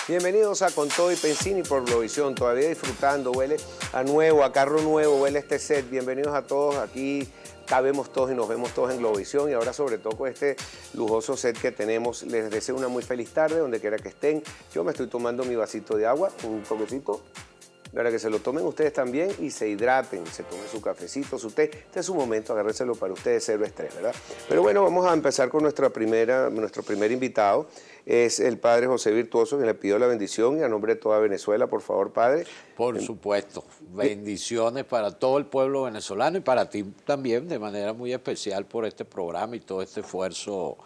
Bienvenidos a Con Todo y Pensini por Globovisión. Todavía disfrutando, huele a nuevo, a carro nuevo, huele este set. Bienvenidos a todos. Aquí cabemos todos y nos vemos todos en Globovisión. Y ahora sobre todo con este lujoso set que tenemos, les deseo una muy feliz tarde, donde quiera que estén. Yo me estoy tomando mi vasito de agua, un toquecito, para que se lo tomen ustedes también y se hidraten, se tomen su cafecito, su té. Este es su momento, agárrenselo para ustedes, cero estrés, ¿verdad? Pero bueno, vamos a empezar con nuestro primer invitado. Es el padre José Virtuoso, que le pido la bendición y a nombre de toda Venezuela, por favor, padre. Por supuesto, bendiciones para todo el pueblo venezolano y para ti también, de manera muy especial por este programa y todo este esfuerzo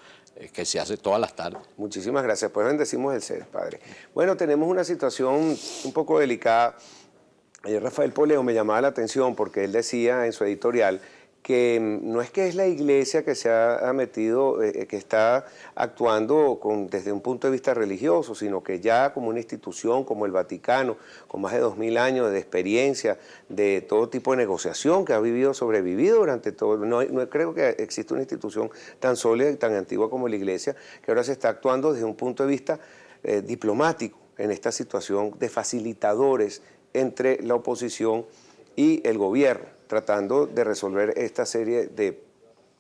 que se hace todas las tardes. Muchísimas gracias, pues bendecimos el ser, padre. Bueno, tenemos una situación un poco delicada. Ayer Rafael Poleo me llamaba la atención porque él decía en su editorial que no es que es la iglesia que se ha metido, que está actuando desde un punto de vista religioso, sino que ya como una institución como el Vaticano, con más de 2000 años de experiencia, de todo tipo de negociación que ha sobrevivido durante todo, no creo que exista una institución tan sólida y tan antigua como la iglesia, que ahora se está actuando desde un punto de vista diplomático en esta situación de facilitadores entre la oposición y el gobierno, tratando de resolver esta serie de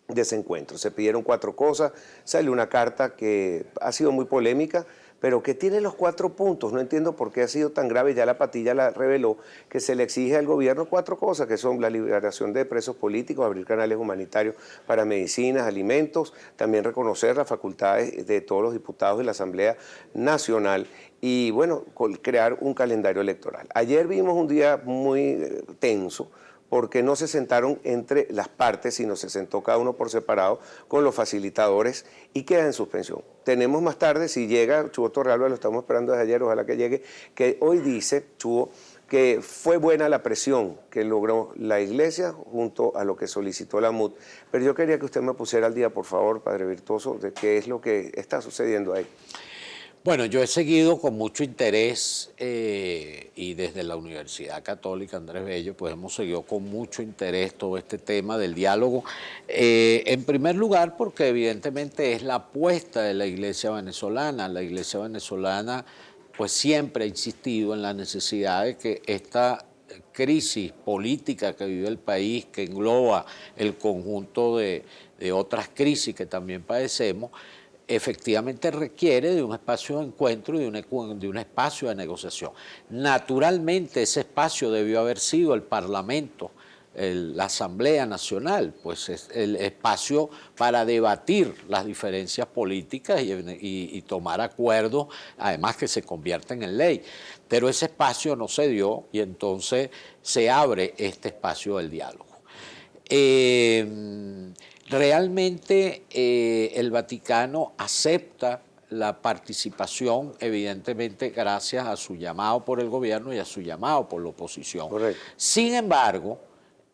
desencuentros. Se pidieron 4 cosas, salió una carta que ha sido muy polémica, pero que tiene los 4 puntos. No entiendo por qué ha sido tan grave, ya la Patilla la reveló, que se le exige al gobierno 4 cosas, que son la liberación de presos políticos, abrir canales humanitarios para medicinas, alimentos, también reconocer las facultades de todos los diputados de la Asamblea Nacional y, bueno, crear un calendario electoral. Ayer vimos un día muy tenso, porque no se sentaron entre las partes, sino se sentó cada uno por separado con los facilitadores y queda en suspensión. Tenemos más tarde, si llega, Chuvo Torralba, lo estamos esperando desde ayer, ojalá que llegue, que hoy dice, Chuvo, que fue buena la presión que logró la iglesia junto a lo que solicitó la MUD. Pero yo quería que usted me pusiera al día, por favor, padre Virtuoso, de qué es lo que está sucediendo ahí. Bueno, yo he seguido con mucho interés y desde la Universidad Católica Andrés Bello, pues hemos seguido con mucho interés todo este tema del diálogo. En primer lugar, porque evidentemente es la apuesta de la Iglesia venezolana. La Iglesia venezolana pues siempre ha insistido en la necesidad de que esta crisis política que vive el país, que engloba el conjunto de otras crisis que también padecemos, efectivamente requiere de un espacio de encuentro y de un espacio de negociación. Naturalmente ese espacio debió haber sido el Parlamento, la Asamblea Nacional, pues es el espacio para debatir las diferencias políticas y tomar acuerdos, además que se convierten en ley. Pero ese espacio no se dio y entonces se abre este espacio del diálogo. Realmente el Vaticano acepta la participación, evidentemente gracias a su llamado por el gobierno y a su llamado por la oposición. Correcto. Sin embargo,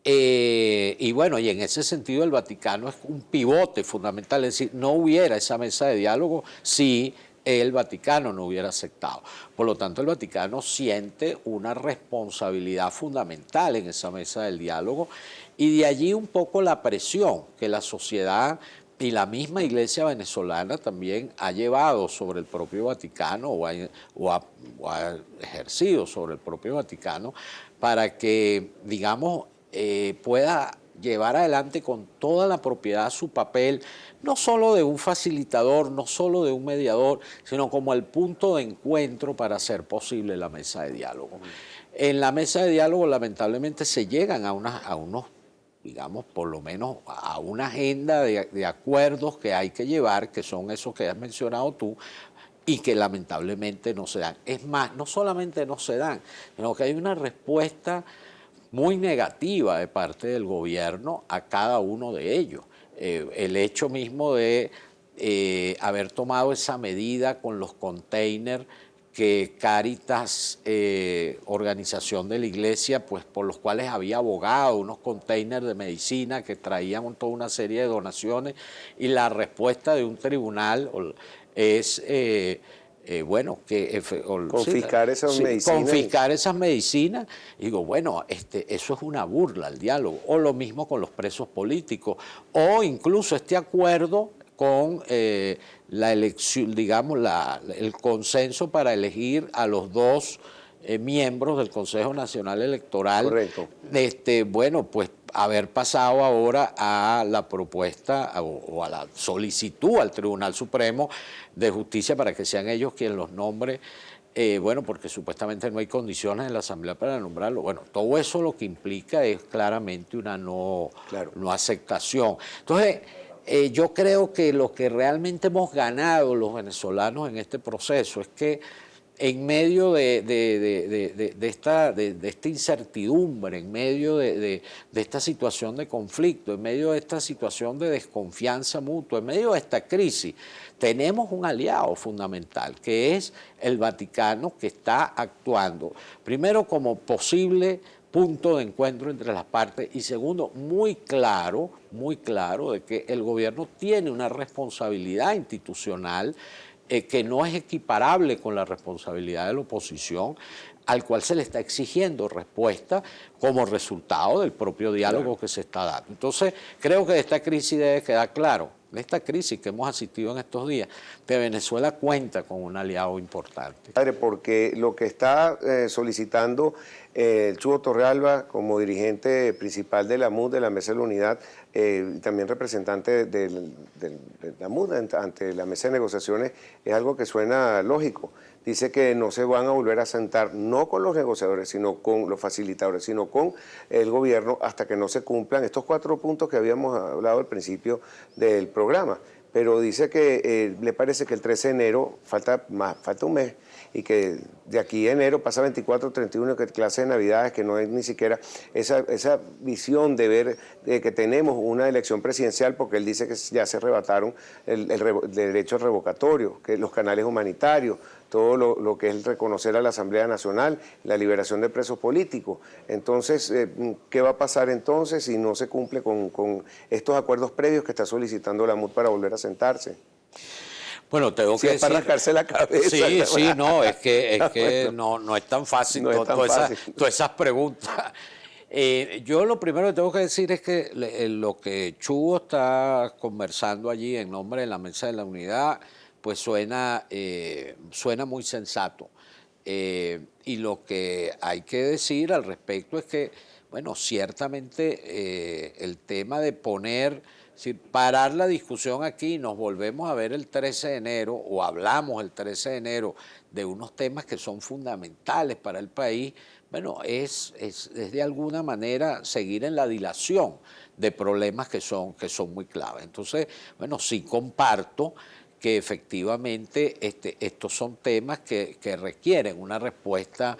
y bueno, y en ese sentido el Vaticano es un pivote fundamental, es decir, no hubiera esa mesa de diálogo si el Vaticano no hubiera aceptado. Por lo tanto, el Vaticano siente una responsabilidad fundamental en esa mesa del diálogo y de allí un poco la presión que la sociedad y la misma Iglesia venezolana también ha llevado sobre el propio Vaticano o ha ejercido sobre el propio Vaticano para que, digamos, pueda llevar adelante con toda la propiedad su papel, no solo de un facilitador, no solo de un mediador, sino como el punto de encuentro para hacer posible la mesa de diálogo. En la mesa de diálogo, lamentablemente, se llegan a unos, digamos, por lo menos a una agenda de acuerdos que hay que llevar, que son esos que has mencionado tú, y que lamentablemente no se dan. Es más, no solamente no se dan, sino que hay una respuesta muy negativa de parte del gobierno a cada uno de ellos. El hecho mismo de haber tomado esa medida con los containers que Cáritas, organización de la iglesia, pues por los cuales había abogado, unos containers de medicina que traían toda una serie de donaciones, y la respuesta de un tribunal es bueno, que confiscar esas medicinas. Confiscar esas medicinas. Y digo, bueno, eso es una burla al diálogo. O lo mismo con los presos políticos. O incluso este acuerdo con la elección, digamos, el consenso para elegir a los dos miembros del Consejo Nacional Electoral. Correcto. Bueno, pues haber pasado ahora a la propuesta o a la solicitud al Tribunal Supremo de Justicia para que sean ellos quienes los nombre. Bueno, porque supuestamente no hay condiciones en la Asamblea para nombrarlo. Bueno, todo eso lo que implica es claramente una no aceptación. Entonces, yo creo que lo que realmente hemos ganado los venezolanos en este proceso es que en medio de esta incertidumbre, en medio de esta situación de conflicto, en medio de esta situación de desconfianza mutua, en medio de esta crisis, tenemos un aliado fundamental, que es el Vaticano, que está actuando, primero como posible punto de encuentro entre las partes y segundo, muy claro de que el gobierno tiene una responsabilidad institucional que no es equiparable con la responsabilidad de la oposición, al cual se le está exigiendo respuesta como resultado del propio diálogo que se está dando. Entonces, creo que de esta crisis debe quedar claro, de esta crisis que hemos asistido en estos días, que Venezuela cuenta con un aliado importante. Padre, porque lo que está solicitando el Chugo Torrealba como dirigente principal de la MUD, de la Mesa de la Unidad, y también representante de la MUD ante la Mesa de Negociaciones, es algo que suena lógico. Dice que no se van a volver a sentar, no con los negociadores, sino con los facilitadores, sino con el gobierno hasta que no se cumplan estos 4 puntos que habíamos hablado al principio del programa. Pero dice que le parece que el 13 de enero falta un mes y que de aquí a enero pasa 24, 31, que clase de Navidades, que no es ni siquiera esa visión de ver que tenemos una elección presidencial, porque él dice que ya se arrebataron el derecho al revocatorio, que los canales humanitarios, todo lo que es reconocer a la Asamblea Nacional, la liberación de presos políticos. Entonces, ¿qué va a pasar entonces si no se cumple con estos acuerdos previos que está solicitando la MUD para volver a sentarse? Bueno, tengo que es para decir, rascarse la cabeza. Sí, no, es que no es tan fácil, no es tan fácil. Todas esas preguntas. Yo lo primero que tengo que decir es que lo que Chugo está conversando allí en nombre de la Mesa de la Unidad, pues suena muy sensato. Y lo que hay que decir al respecto es que, bueno, ciertamente el tema de parar la discusión aquí, nos volvemos a ver el 13 de enero o hablamos el 13 de enero de unos temas que son fundamentales para el país, bueno, es de alguna manera seguir en la dilación de problemas que son muy claves. Entonces, bueno, sí comparto que efectivamente estos son temas que requieren una respuesta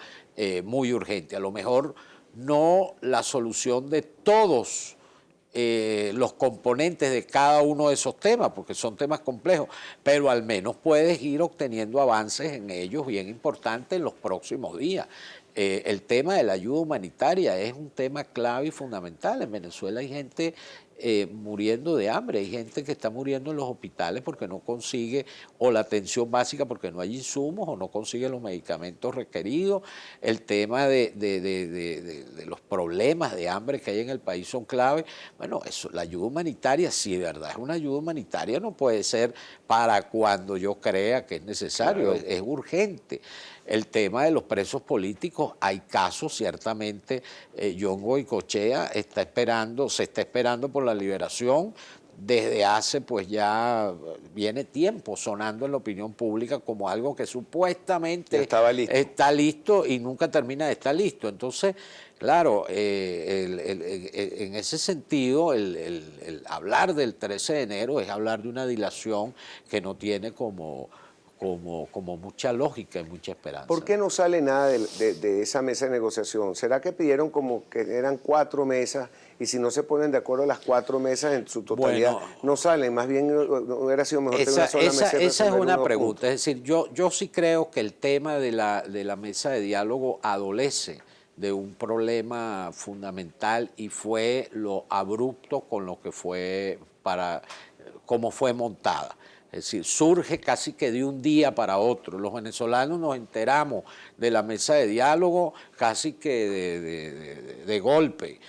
muy urgente. A lo mejor no la solución de todos los componentes de cada uno de esos temas, porque son temas complejos, pero al menos puedes ir obteniendo avances en ellos bien importantes en los próximos días. El tema de la ayuda humanitaria es un tema clave y fundamental. En Venezuela hay gente muriendo de hambre, hay gente que está muriendo en los hospitales porque no consigue o la atención básica porque no hay insumos o no consigue los medicamentos requeridos. El tema de los problemas de hambre que hay en el país son clave. Bueno, eso, la ayuda humanitaria, si de verdad es una ayuda humanitaria, no puede ser para cuando yo crea que es necesario, claro. Es urgente. El tema de los presos políticos, hay casos ciertamente, John Goycochea se está esperando por la liberación desde hace, pues ya viene tiempo sonando en la opinión pública como algo que supuestamente está listo y nunca termina de estar listo. Entonces, claro, en ese sentido, el hablar del 13 de enero es hablar de una dilación que no tiene como mucha lógica y mucha esperanza. ¿Por qué no sale nada de esa mesa de negociación? ¿Será que pidieron como que eran 4 mesas y si no se ponen de acuerdo las 4 mesas en su totalidad, bueno, no salen? Más bien hubiera sido mejor tener una sola mesa. Esa es una pregunta. Es decir, yo sí creo que el tema de la mesa de diálogo adolece de un problema fundamental y fue lo abrupto con lo que fue cómo fue montada. Es decir, surge casi que de un día para otro. Los venezolanos nos enteramos de la mesa de diálogo casi que de golpe.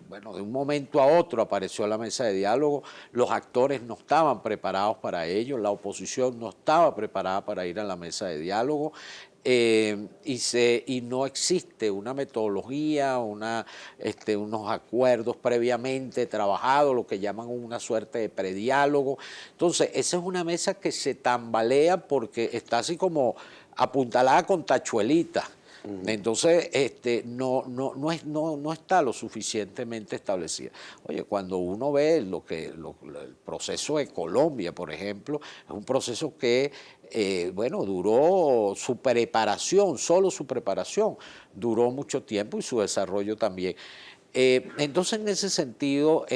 bueno, de un momento a otro apareció la mesa de diálogo, los actores no estaban preparados para ello, la oposición no estaba preparada para ir a la mesa de diálogo, y no existe una metodología, unos acuerdos previamente trabajados, lo que llaman una suerte de prediálogo. Entonces, esa es una mesa que se tambalea porque está así como apuntalada con tachuelitas. Entonces, no está lo suficientemente establecida. Oye, cuando uno ve el proceso de Colombia, por ejemplo, es un proceso que, bueno, duró su preparación, solo su preparación, duró mucho tiempo y su desarrollo también. Entonces, en ese sentido,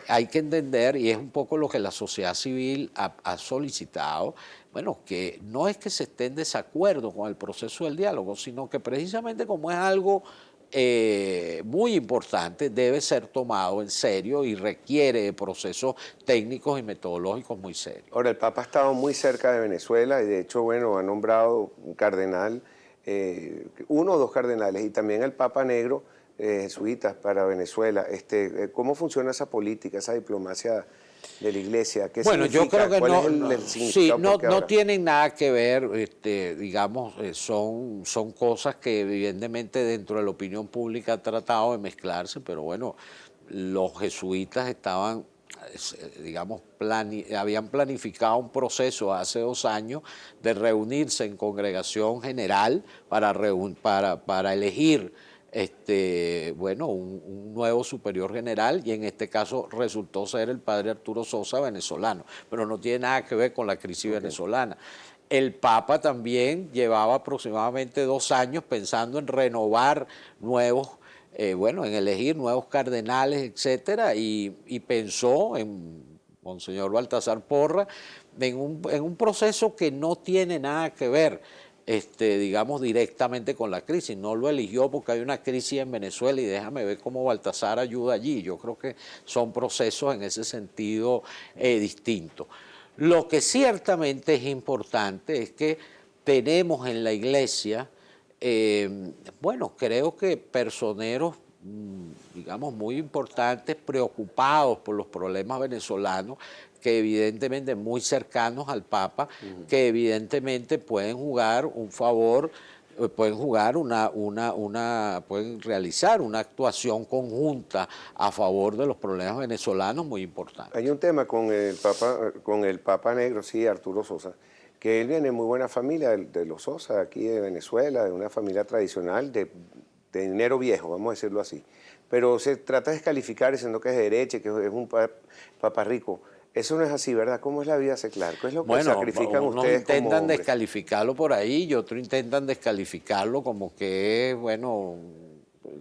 hay que entender, y es un poco lo que la sociedad civil ha solicitado, bueno, que no es que se esté en desacuerdo con el proceso del diálogo, sino que precisamente como es algo muy importante, debe ser tomado en serio y requiere de procesos técnicos y metodológicos muy serios. Ahora, el Papa ha estado muy cerca de Venezuela y de hecho, bueno, ha nombrado un cardenal, uno o dos cardenales, y también el Papa Negro, jesuitas para Venezuela. ¿Cómo funciona esa política, esa diplomacia de la Iglesia? ¿Qué Bueno, yo significa? creo que ¿Cuál es no, el sí, significado? no, Porque no ahora, tienen nada que ver, digamos, son cosas que evidentemente dentro de la opinión pública ha tratado de mezclarse, pero bueno, los jesuitas estaban, digamos, habían planificado un proceso hace 2 años de reunirse en congregación general para elegir bueno, un nuevo superior general, y en este caso resultó ser el padre Arturo Sosa, venezolano, pero no tiene nada que ver con la crisis venezolana. El Papa también llevaba aproximadamente 2 años pensando en renovar nuevos, bueno, en elegir nuevos cardenales, etcétera, y pensó en Monseñor Baltasar Porra en un proceso que no tiene nada que ver, digamos, directamente con la crisis. No lo eligió porque hay una crisis en Venezuela y déjame ver cómo Baltasar ayuda allí. Yo creo que son procesos en ese sentido distintos. Lo que ciertamente es importante es que tenemos en la Iglesia, bueno, creo que personeros, digamos, muy importantes, preocupados por los problemas venezolanos, que evidentemente muy cercanos al Papa, que evidentemente pueden jugar un favor, pueden jugar pueden realizar una actuación conjunta a favor de los problemas venezolanos muy importante. hay un tema con el Papa Negro, sí, Arturo Sosa, que él viene de muy buena familia, de los Sosa, aquí de Venezuela, de una familia tradicional de dinero viejo, vamos a decirlo así. Pero se trata de descalificar diciendo que es de derecha, que es un papa rico. Eso no es así, ¿verdad? ¿Cómo es la vida secular? ¿Qué es lo que Bueno, sacrifican unos ustedes como intentan hombres? descalificarlo por ahí y otros intentan descalificarlo como que es, bueno,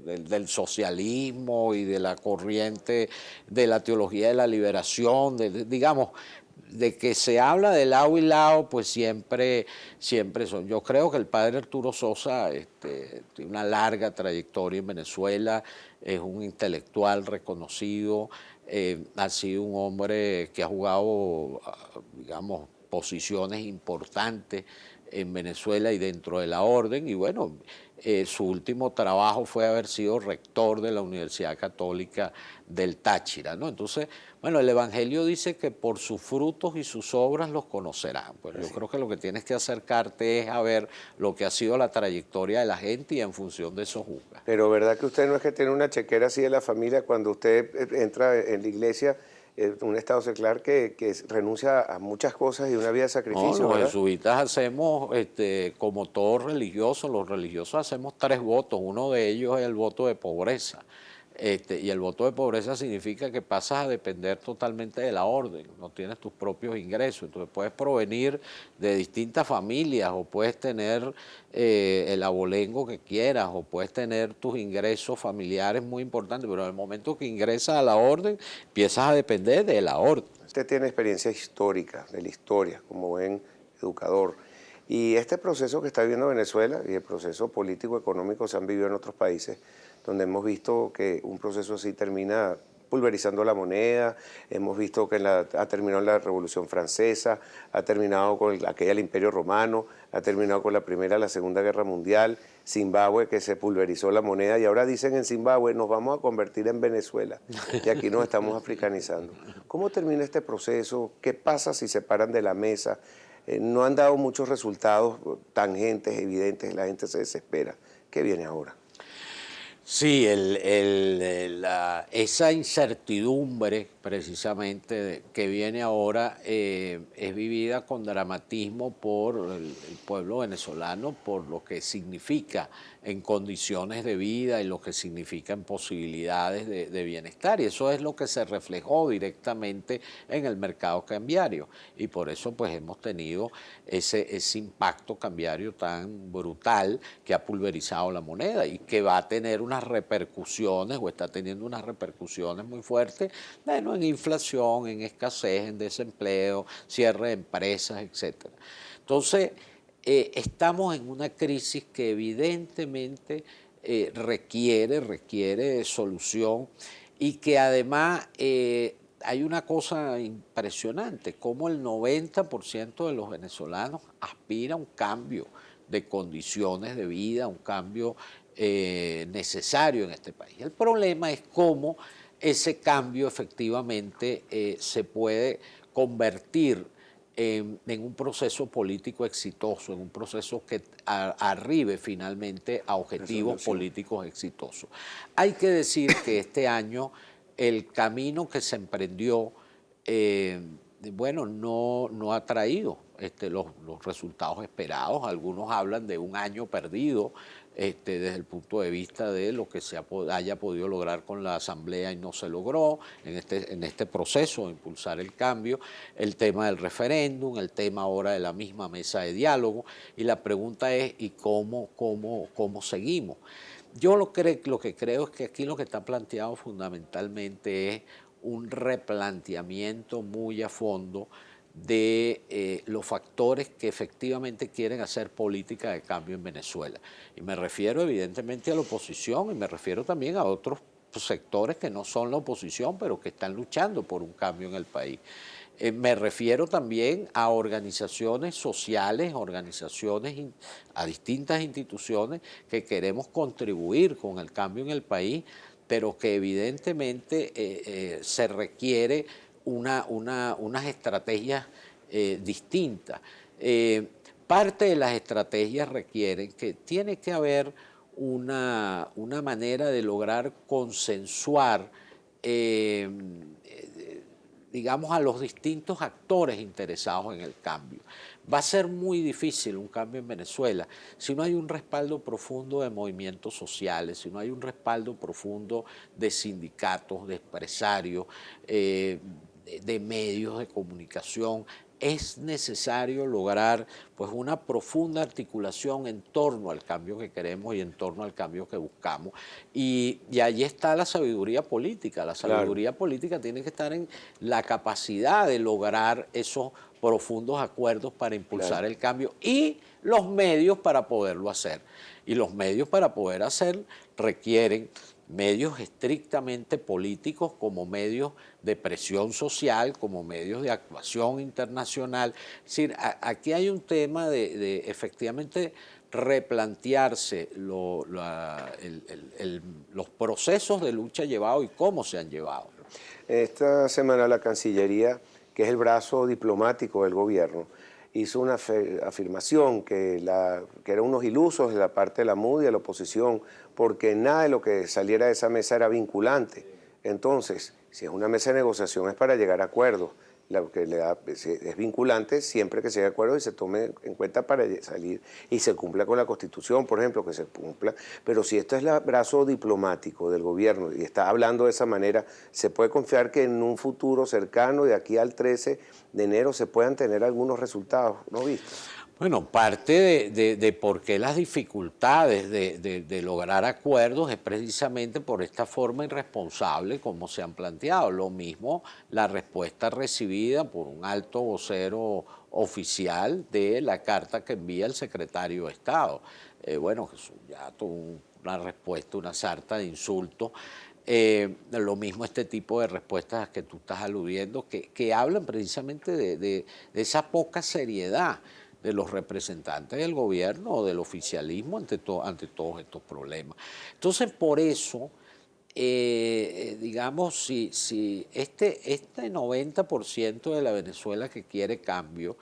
del socialismo y de la corriente de la teología de la liberación, digamos, de que se habla de lado y lado, pues siempre son. Yo creo que el padre Arturo Sosa tiene una larga trayectoria en Venezuela, es un intelectual reconocido, ha sido un hombre que ha jugado, digamos, posiciones importantes en Venezuela y dentro de la orden, y bueno, su último trabajo fue haber sido rector de la Universidad Católica del Táchira, ¿no? Entonces, bueno, el Evangelio dice que por sus frutos y sus obras los conocerán. Pues yo creo que lo que tienes que acercarte es a ver lo que ha sido la trayectoria de la gente y en función de eso juzga. Pero ¿verdad que usted no es que tiene una chequera así de la familia cuando usted entra en la iglesia, un estado secular que renuncia a muchas cosas y una vida de No, sacrificio, los ¿verdad? jesuitas hacemos, como todos religiosos, los religiosos hacemos 3 votos. Uno de ellos es el voto de pobreza. Y el voto de pobreza significa que pasas a depender totalmente de la orden, no tienes tus propios ingresos. Entonces puedes provenir de distintas familias o puedes tener el abolengo que quieras o puedes tener tus ingresos familiares muy importantes, pero en el momento que ingresas a la orden, empiezas a depender de la orden. Usted tiene experiencia histórica, de la historia, como buen educador. Y este proceso que está viviendo Venezuela y el proceso político, económico se han vivido en otros países, donde hemos visto que un proceso así termina pulverizando la moneda, hemos visto que ha terminado la Revolución Francesa, ha terminado con aquella del Imperio Romano, ha terminado con la Primera y la Segunda Guerra Mundial, Zimbabue que se pulverizó la moneda y ahora dicen en Zimbabue nos vamos a convertir en Venezuela y aquí nos estamos africanizando. ¿Cómo termina este proceso? ¿Qué pasa si se paran de la mesa? No han dado muchos resultados tangentes, evidentes, la gente se desespera. ¿Qué viene ahora? Sí, esa incertidumbre precisamente que viene ahora es vivida con dramatismo por el pueblo venezolano, por lo que significa en condiciones de vida y lo que significa en posibilidades de bienestar. Y eso es lo que se reflejó directamente en el mercado cambiario. Y por eso pues hemos tenido ese impacto cambiario tan brutal que ha pulverizado la moneda y que va a tener unas repercusiones o está teniendo unas repercusiones muy fuertes, bueno, en inflación, en escasez, en desempleo, cierre de empresas, etcétera. Entonces, estamos en una crisis que evidentemente requiere solución y que además hay una cosa impresionante, como el 90% de los venezolanos aspira a un cambio de condiciones de vida, un cambio necesario en este país. El problema es cómo ese cambio efectivamente se puede convertir en un proceso político exitoso, en un proceso que arribe finalmente a objetivos políticos exitosos. Hay que decir que este año el camino que se emprendió, bueno, no ha traído los resultados esperados. Algunos hablan de un año perdido desde el punto de vista de lo que se haya podido lograr con la Asamblea y no se logró en este proceso de impulsar el cambio, el tema del referéndum, el tema ahora de la misma mesa de diálogo, y la pregunta es, ¿y cómo seguimos? Yo lo que creo es que aquí lo que está planteado fundamentalmente es un replanteamiento muy a fondo de los factores que efectivamente quieren hacer política de cambio en Venezuela. Y me refiero evidentemente a la oposición y me refiero también a otros sectores que no son la oposición, pero que están luchando por un cambio en el país. Me refiero también a organizaciones sociales, a distintas instituciones que queremos contribuir con el cambio en el país, pero que evidentemente se requiere unas estrategias distintas. Parte de las estrategias requieren que tiene que haber una manera de lograr consensuar digamos, a los distintos actores interesados en el cambio. Va a ser muy difícil un cambio en Venezuela si no hay un respaldo profundo de movimientos sociales, si no hay un respaldo profundo de sindicatos, de empresarios, de medios de comunicación. Es necesario lograr pues una profunda articulación en torno al cambio que queremos y en torno al cambio que buscamos. Y allí está la sabiduría política. La sabiduría política tiene que estar en la capacidad de lograr esos profundos acuerdos para impulsar el cambio y los medios para poderlo hacer. Y los medios para poder hacer requieren medios estrictamente políticos como medios de presión social, como medios de actuación internacional. Es decir, aquí hay un tema de efectivamente replantearse los procesos de lucha llevados y cómo se han llevado. Esta semana la Cancillería, que es el brazo diplomático del gobierno, hizo una afirmación que eran unos ilusos de la parte de la MUD y de la oposición, porque nada de lo que saliera de esa mesa era vinculante. Entonces, si es una mesa de negociación es para llegar a acuerdos. Lo que es vinculante siempre que se llegue a acuerdo y se tome en cuenta para salir y se cumpla con la Constitución, por ejemplo, que se cumpla. Pero si esto es el brazo diplomático del gobierno y está hablando de esa manera, se puede confiar que en un futuro cercano, de aquí al 13 de enero, se puedan tener algunos resultados, ¿no viste? Bueno, parte de por qué las dificultades de lograr acuerdos es precisamente por esta forma irresponsable como se han planteado. Lo mismo la respuesta recibida por un alto vocero oficial de la carta que envía el secretario de Estado. Bueno, ya tuvo una respuesta, una sarta de insultos. Lo mismo este tipo de respuestas a que tú estás aludiendo, que hablan precisamente de esa poca seriedad de los representantes del gobierno o del oficialismo ante todos estos problemas. Entonces, por eso, digamos, si este 90% de la Venezuela que quiere cambio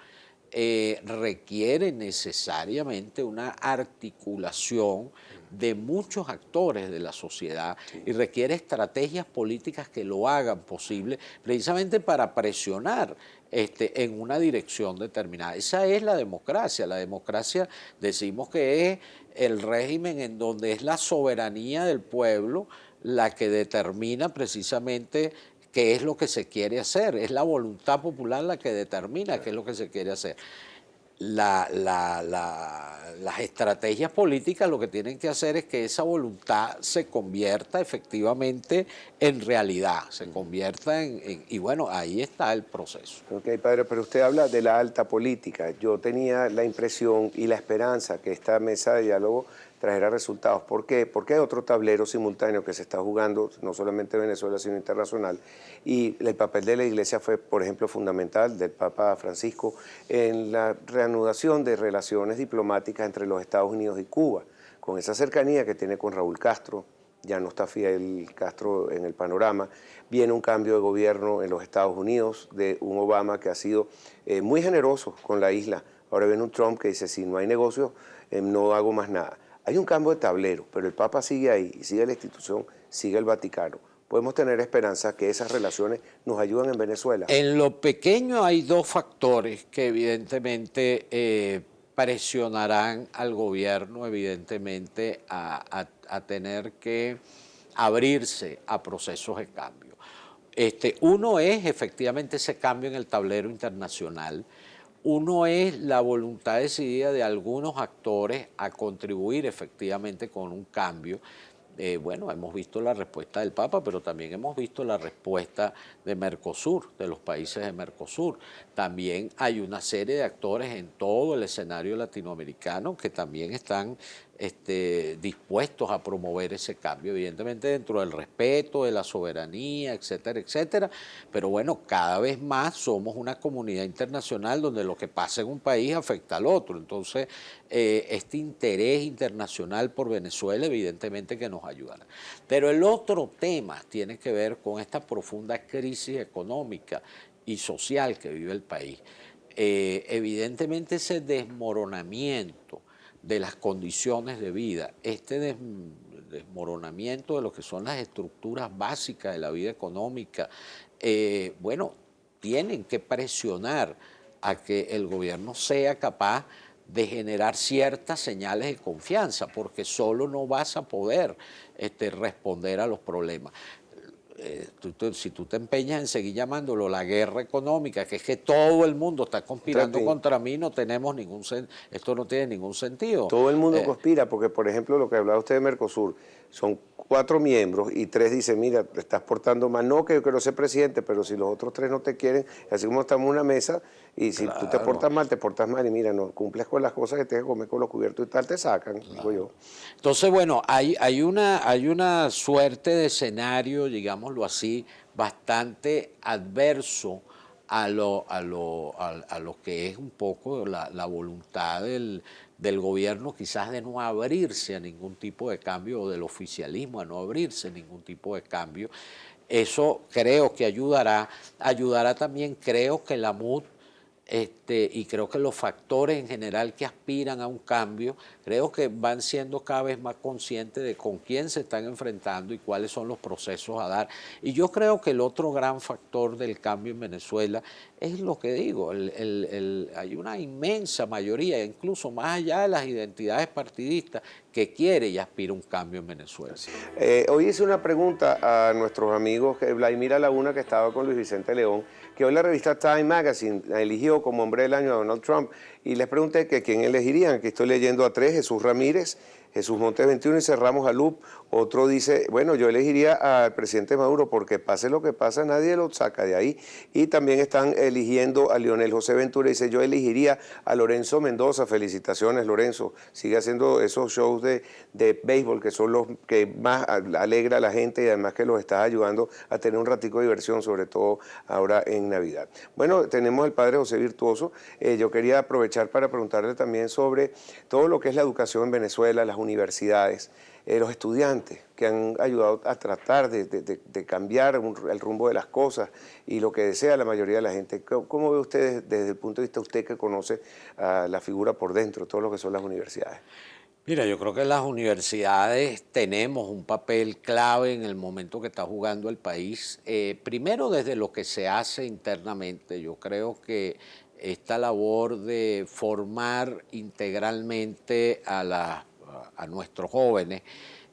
requiere necesariamente una articulación de muchos actores de la sociedad y requiere estrategias políticas que lo hagan posible precisamente para presionar en una dirección determinada. Esa es la democracia. La democracia decimos que es el régimen en donde es la soberanía del pueblo la que determina precisamente qué es lo que se quiere hacer. Es la voluntad popular la que determina qué es lo que se quiere hacer. Las estrategias políticas lo que tienen que hacer es que esa voluntad se convierta efectivamente en realidad, se convierta y bueno, ahí está el proceso. Ok, padre, pero usted habla de la alta política. Yo tenía la impresión y la esperanza que esta mesa de diálogo trajera resultados. ¿Por qué? Porque hay otro tablero simultáneo que se está jugando, no solamente en Venezuela, sino internacional. Y el papel de la Iglesia fue, por ejemplo, fundamental, del Papa Francisco, en la reanudación de relaciones diplomáticas entre los Estados Unidos y Cuba, con esa cercanía que tiene con Raúl Castro. Ya no está Fidel Castro en el panorama. Viene un cambio de gobierno en los Estados Unidos, de un Obama que ha sido muy generoso con la isla. Ahora viene un Trump que dice, si no hay negocios, no hago más nada. Hay un cambio de tablero, pero el Papa sigue ahí, y sigue la institución, sigue el Vaticano. Podemos tener esperanza que esas relaciones nos ayuden en Venezuela. En lo pequeño hay dos factores que evidentemente presionarán al gobierno, evidentemente, a tener que abrirse a procesos de cambio. Uno es efectivamente ese cambio en el tablero internacional. Uno es la voluntad decidida de algunos actores a contribuir efectivamente con un cambio. Bueno, hemos visto la respuesta del Papa, pero también hemos visto la respuesta de Mercosur, de los países de Mercosur. También hay una serie de actores en todo el escenario latinoamericano que también están dispuestos a promover ese cambio, evidentemente dentro del respeto, de la soberanía, etcétera, etcétera. Pero bueno, cada vez más somos una comunidad internacional donde lo que pasa en un país afecta al otro. Entonces, este interés internacional por Venezuela evidentemente que nos ayudará. Pero el otro tema tiene que ver con esta profunda crisis económica y social que vive el país. Evidentemente ese desmoronamiento de las condiciones de vida, desmoronamiento de lo que son las estructuras básicas de la vida económica, bueno, tienen que presionar a que el gobierno sea capaz de generar ciertas señales de confianza, porque solo no vas a poder responder a los problemas. Si tú te empeñas en seguir llamándolo la guerra económica, que es que todo el mundo está conspirando contra mí, no tenemos esto no tiene ningún sentido. Todo el mundo conspira, porque por ejemplo lo que hablaba usted de Mercosur, son 4 miembros y 3 dicen, mira, te estás portando mal, no que yo quiero ser presidente, pero si los otros 3 no te quieren, así como estamos en una mesa, y si tú te portas mal, y mira, no cumples con las cosas que tienes que comer con los cubiertos y tal, te sacan, digo yo. Entonces, bueno, hay una suerte de escenario, digámoslo así, bastante adverso a lo que es un poco la voluntad del gobierno, quizás de no abrirse a ningún tipo de cambio, o del oficialismo a no abrirse a ningún tipo de cambio. Eso creo que ayudará también, creo que la MUD y creo que los factores en general que aspiran a un cambio, creo que van siendo cada vez más conscientes de con quién se están enfrentando y cuáles son los procesos a dar. Y yo creo que el otro gran factor del cambio en Venezuela es lo que digo, hay una inmensa mayoría, incluso más allá de las identidades partidistas, que quiere y aspira a un cambio en Venezuela. Hoy hice una pregunta a nuestros amigos, Vladimir Laguna, que estaba con Luis Vicente León, que hoy la revista Time Magazine eligió como hombre del año a Donald Trump, y les pregunté que quién elegirían. Aquí estoy leyendo a 3, Jesús Ramírez, Jesús Montes 21 y cerramos a Loop. Otro dice, bueno, yo elegiría al presidente Maduro porque pase lo que pasa, nadie lo saca de ahí. Y también están eligiendo a Lionel José Ventura. Dice, yo elegiría a Lorenzo Mendoza. Felicitaciones, Lorenzo. Sigue haciendo esos shows de béisbol que son los que más alegra a la gente y además que los está ayudando a tener un ratico de diversión, sobre todo ahora en Navidad. Bueno, tenemos al padre José Virtuoso. Yo quería aprovechar para preguntarle también sobre todo lo que es la educación en Venezuela, las universidades, los estudiantes que han ayudado a tratar de cambiar el rumbo de las cosas y lo que desea la mayoría de la gente. ¿Cómo ve usted desde el punto de vista, usted que conoce la figura por dentro, todo lo que son las universidades? Mira, yo creo que las universidades tenemos un papel clave en el momento que está jugando el país. Primero desde lo que se hace internamente. Yo creo que esta labor de formar integralmente a nuestros jóvenes,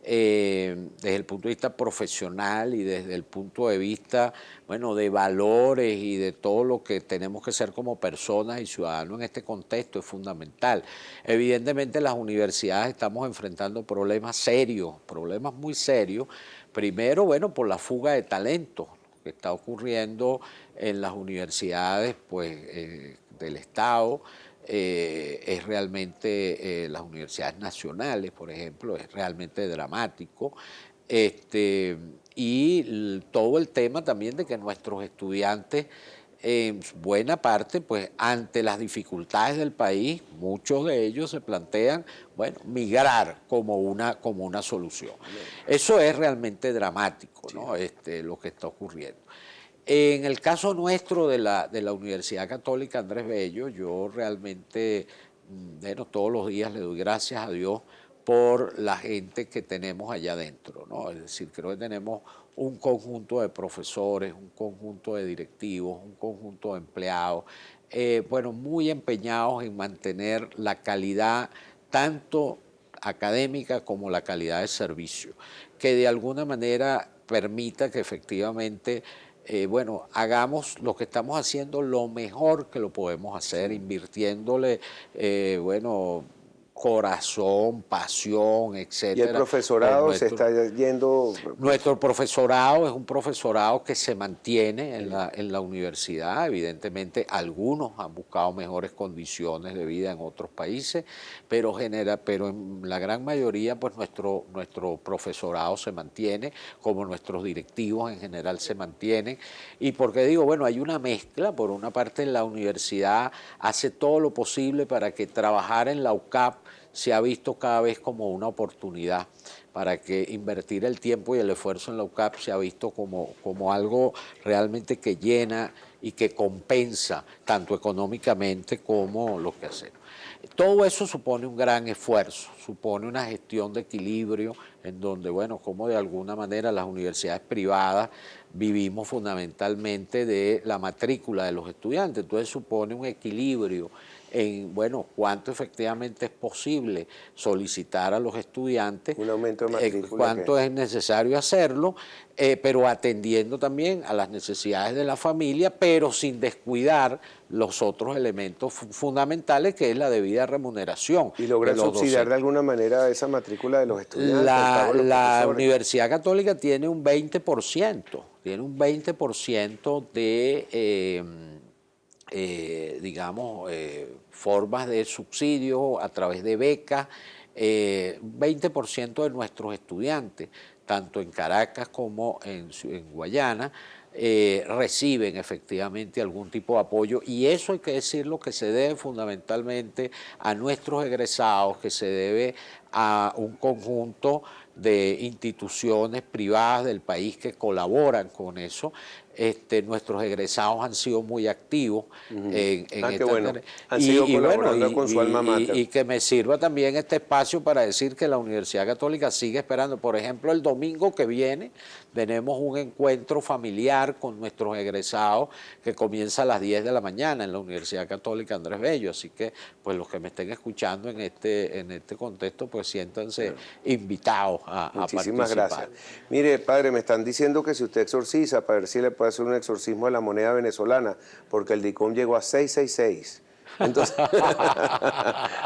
desde el punto de vista profesional y desde el punto de vista, bueno, de valores y de todo lo que tenemos que ser como personas y ciudadanos en este contexto es fundamental. Evidentemente las universidades estamos enfrentando problemas serios, problemas muy serios. Primero, bueno, por la fuga de talento que está ocurriendo en las universidades, pues, del Estado. Es realmente, las universidades nacionales, por ejemplo, es realmente dramático. Y todo el tema también de que nuestros estudiantes, en buena parte, pues ante las dificultades del país, muchos de ellos se plantean, bueno, migrar como una solución. Eso es realmente dramático, ¿no? Lo que está ocurriendo. En el caso nuestro de la Universidad Católica Andrés Bello, yo realmente, bueno, todos los días le doy gracias a Dios por la gente que tenemos allá adentro, ¿no? Es decir, creo que tenemos un conjunto de profesores, un conjunto de directivos, un conjunto de empleados, bueno, muy empeñados en mantener la calidad tanto académica como la calidad de servicio, que de alguna manera permita que efectivamente, bueno, hagamos lo que estamos haciendo lo mejor que lo podemos hacer, invirtiéndole, bueno, corazón, pasión, Y el etcétera, por profesorado se está yendo. nuestro profesorado es un profesorado que se mantiene en la universidad. Evidentemente, algunos han buscado mejores condiciones de vida en otros países, pero en la gran mayoría, pues nuestro profesorado se mantiene, como nuestros directivos en general se mantienen. Y porque digo, bueno, hay una mezcla. Por una parte, la universidad hace todo lo posible para que trabajar en la UCAP se ha visto cada vez como una oportunidad, para que invertir el tiempo y el esfuerzo en la UCAP se ha visto como algo realmente que llena y que compensa tanto económicamente como lo que hacemos. Todo eso supone un gran esfuerzo, supone una gestión de equilibrio en donde, bueno, como de alguna manera las universidades privadas vivimos fundamentalmente de la matrícula de los estudiantes, entonces supone un equilibrio en, bueno, cuánto efectivamente es posible solicitar a los estudiantes, Un aumento de matrícula. cuánto es necesario hacerlo, pero atendiendo también a las necesidades de la familia, pero sin descuidar los otros elementos fundamentales, que es la debida remuneración. ¿Y logran subsidiar de alguna manera esa matrícula de los estudiantes? La Universidad Católica tiene un 20%, de, digamos, formas de subsidio a través de becas. 20% de nuestros estudiantes, tanto en Caracas como en Guayana, reciben efectivamente algún tipo de apoyo, y eso hay que decirlo, que se debe fundamentalmente a nuestros egresados, que se debe a un conjunto de instituciones privadas del país que colaboran con eso. Nuestros egresados han sido muy activos en qué bueno. Han y, sido y colaborando bueno, con su alma mater. Y que me sirva también este espacio para decir que la Universidad Católica sigue esperando. Por ejemplo, el domingo que viene tenemos un encuentro familiar con nuestros egresados que comienza a las 10 de la mañana en la Universidad Católica Andrés Bello. Así que, pues, los que me estén escuchando en este contexto, pues siéntanse invitados a Muchísimas participar. gracias. Mire, padre, me están diciendo que si usted exorciza, para ver si le puede hacer un exorcismo a la moneda venezolana, porque el DICOM llegó a 666. Entonces,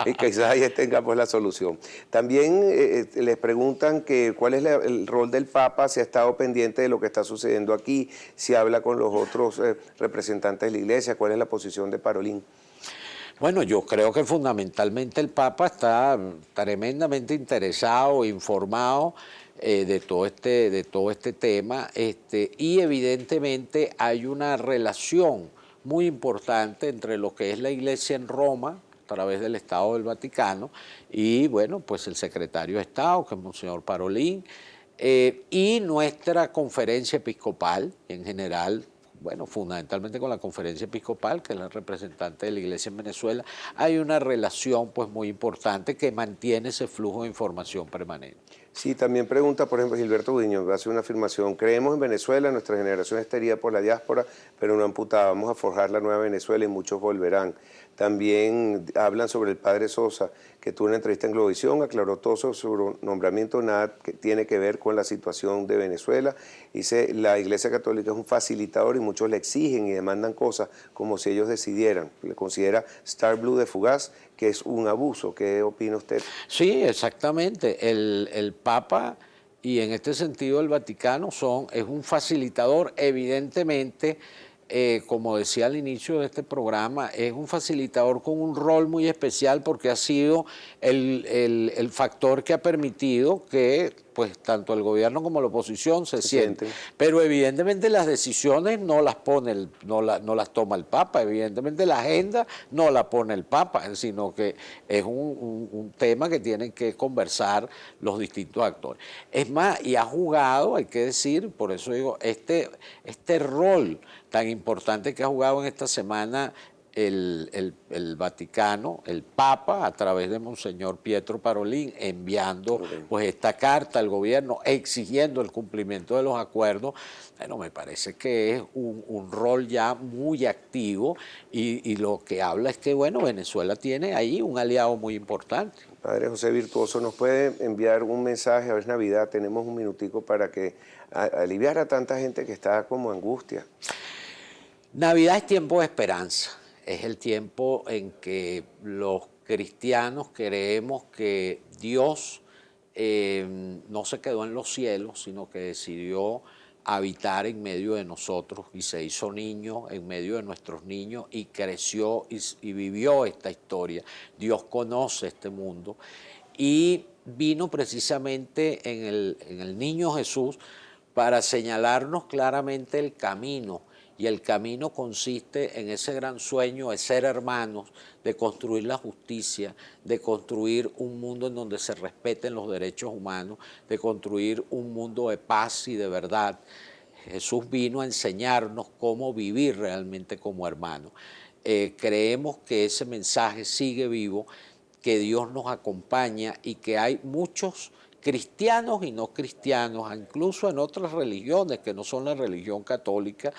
y quizás ahí tenga pues la solución. También les preguntan que cuál es el rol del Papa, si ha estado pendiente de lo que está sucediendo aquí, si habla con los otros representantes de la Iglesia, cuál es la posición de Parolín. Bueno, yo creo que fundamentalmente el Papa está tremendamente interesado, informado de todo este tema, y evidentemente hay una relación muy importante entre lo que es la Iglesia en Roma, a través del Estado del Vaticano, y bueno, pues el secretario de Estado, que es Monseñor Parolín, y nuestra conferencia episcopal en general. Bueno, fundamentalmente con la Conferencia Episcopal, que es la representante de la Iglesia en Venezuela, hay una relación pues muy importante que mantiene ese flujo de información permanente. Sí, también pregunta, por ejemplo, Gilberto Gudiño, hace una afirmación: creemos en Venezuela, nuestra generación estaría por la diáspora, pero no amputada, vamos a forjar la nueva Venezuela y muchos volverán. También hablan sobre el padre Sosa, que tuvo una entrevista en Globovisión, aclaró todo sobre su nombramiento, nada que tiene que ver con la situación de Venezuela. Dice, la Iglesia Católica es un facilitador y muchos le exigen y demandan cosas como si ellos decidieran. Le considera Star Blue de fugaz, que es un abuso. ¿Qué opina usted? Sí, exactamente. El Papa y en este sentido el Vaticano es un facilitador, evidentemente, como decía al inicio de este programa, es un facilitador con un rol muy especial porque ha sido el factor que ha permitido que pues tanto el gobierno como la oposición se sienten. Pero evidentemente las decisiones no las pone no las toma el Papa, evidentemente la agenda no la pone el Papa, sino que es un tema que tienen que conversar los distintos actores. Es más, y ha jugado, hay que decir, por eso digo, este rol tan importante que ha jugado en esta semana el Vaticano, el Papa, a través de Monseñor Pietro Parolín, enviando pues esta carta al gobierno exigiendo el cumplimiento de los acuerdos. Bueno, me parece que es un rol ya muy activo y lo que habla es que, bueno, Venezuela tiene ahí un aliado muy importante. Padre José Virtuoso, ¿nos puede enviar un mensaje? Ahora es Navidad, tenemos un minutico para que aliviar a tanta gente que está como angustia. Navidad es tiempo de esperanza, es el tiempo en que los cristianos creemos que Dios no se quedó en los cielos, sino que decidió habitar en medio de nosotros y se hizo niño en medio de nuestros niños y creció y vivió esta historia. Dios conoce este mundo y vino precisamente en el niño Jesús para señalarnos claramente el camino. Y el camino consiste en ese gran sueño de ser hermanos, de construir la justicia, de construir un mundo en donde se respeten los derechos humanos, de construir un mundo de paz y de verdad. Jesús vino a enseñarnos cómo vivir realmente como hermanos. Creemos que ese mensaje sigue vivo, que Dios nos acompaña y que hay muchos cristianos y no cristianos, incluso en otras religiones que no son la religión católica,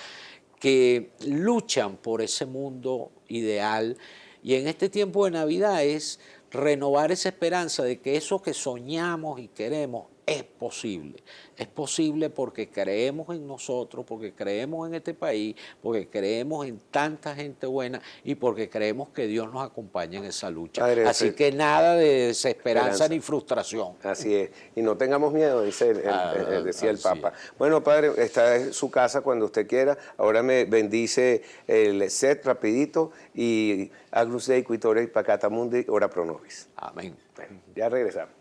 que luchan por ese mundo ideal. Y en este tiempo de Navidad es renovar esa esperanza de que eso que soñamos y queremos es posible. Es posible porque creemos en nosotros, porque creemos en este país, porque creemos en tanta gente buena y porque creemos que Dios nos acompaña en esa lucha. Padre, así que nada de desesperanza ni frustración. Así es. Y no tengamos miedo, decía el Papa. Bueno, Padre, esta es su casa cuando usted quiera. Ahora me bendice el set rapidito y Agnus Dei, Quittore, Pacata Mundi, ora pro nobis. Amén. Bueno, ya regresamos.